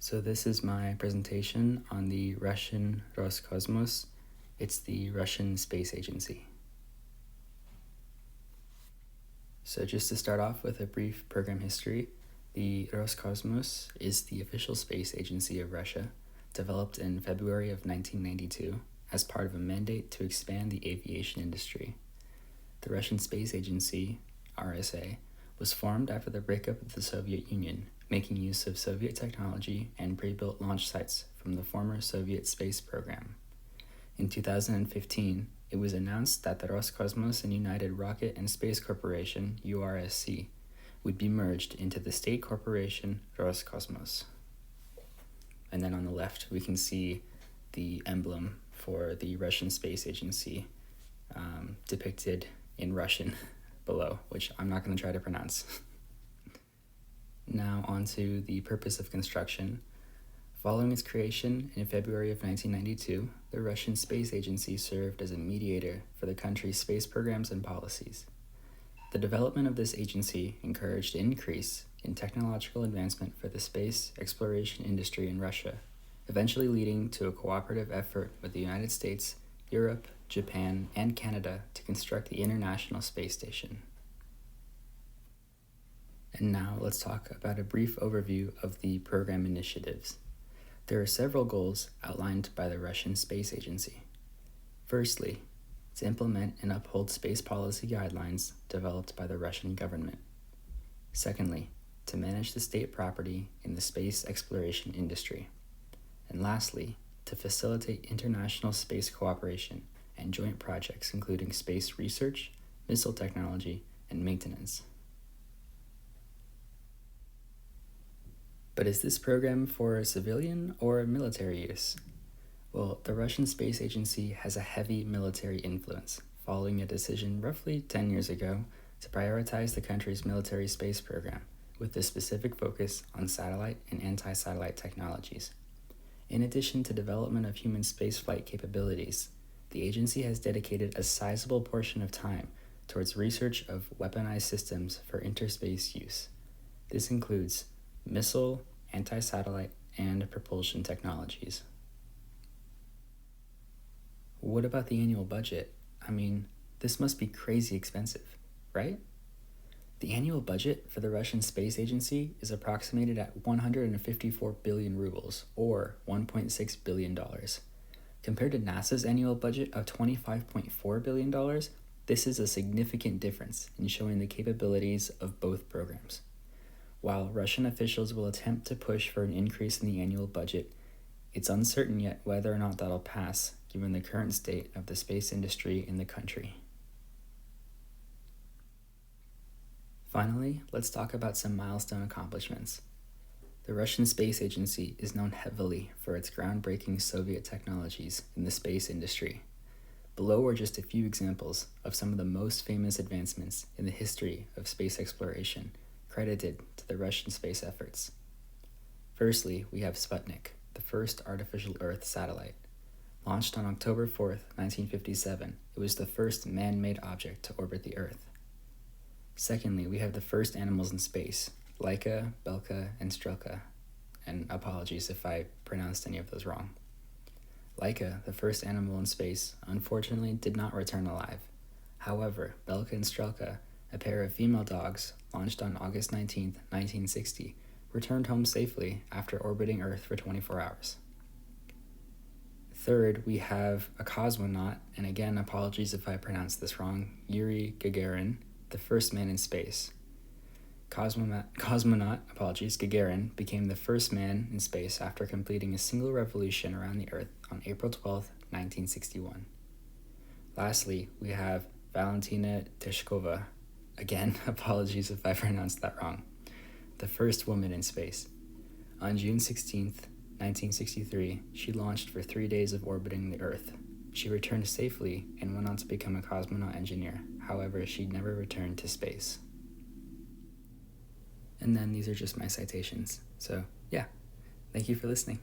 So this is my presentation on the Russian Roscosmos. It's the Russian space agency. So just to start off with a brief program history, the Roscosmos is the official space agency of Russia, developed in February of 1992 as part of a mandate to expand the aviation industry. The Russian Space Agency, RSA, was formed after the breakup of the Soviet Union, making use of Soviet technology and pre-built launch sites from the former Soviet space program. In 2015, it was announced that the Roscosmos and United Rocket and Space Corporation, URSC, would be merged into the state corporation Roscosmos. And then on the left, we can see the emblem for the Russian Space Agency depicted in Russian below, which I'm not going to try to pronounce. Now on to the purpose of construction. Following its creation in February of 1992, the Russian Space Agency served as a mediator for the country's space programs and policies. The development of this agency encouraged an increase in technological advancement for the space exploration industry in Russia, eventually leading to a cooperative effort with the United States, Europe, Japan, and Canada to construct the International Space Station. And now let's talk about a brief overview of the program initiatives. There are several goals outlined by the Russian Space Agency. Firstly, to implement and uphold space policy guidelines developed by the Russian government. Secondly, to manage the state property in the space exploration industry. And lastly, to facilitate international space cooperation and joint projects including space research, missile technology, and maintenance. But is this program for civilian or military use? Well, the Russian Space Agency has a heavy military influence, following a decision roughly 10 years ago to prioritize the country's military space program, with a specific focus on satellite and anti-satellite technologies. In addition to development of human spaceflight capabilities, the agency has dedicated a sizable portion of time towards research of weaponized systems for interspace use. This includes missile, anti-satellite, and propulsion technologies. What about the annual budget? I mean, this must be crazy expensive, right? The annual budget for the Russian Space Agency is approximated at 154 billion rubles, or $1.6 billion. Compared to NASA's annual budget of $25.4 billion, this is a significant difference in showing the capabilities of both programs. While Russian officials will attempt to push for an increase in the annual budget, it's uncertain yet whether or not that'll pass, given the current state of the space industry in the country. Finally, let's talk about some milestone accomplishments. The Russian Space Agency is known heavily for its groundbreaking Soviet technologies in the space industry. Below are just a few examples of some of the most famous advancements in the history of space exploration, credited to the Russian space efforts. Firstly, we have Sputnik, the first artificial Earth satellite. Launched on October 4th, 1957, it was the first man-made object to orbit the Earth. Secondly, we have the first animals in space, Laika, Belka, and Strelka. And apologies if I pronounced any of those wrong. Laika, the first animal in space, unfortunately did not return alive. However, Belka and Strelka, a pair of female dogs, launched on August 19, 1960, returned home safely after orbiting Earth for 24 hours. Third, we have a cosmonaut, and again, apologies if I pronounced this wrong, Yuri Gagarin, the first man in space. Cosmonaut Gagarin became the first man in space after completing a single revolution around the Earth on April 12, 1961. Lastly, we have Valentina Tereshkova. Again, apologies if I pronounced that wrong. The first woman in space. On June 16, 1963, she launched for 3 days of orbiting the Earth. She returned safely and went on to become a cosmonaut engineer. However, she never returned to space. And then these are just my citations. So, yeah, thank you for listening.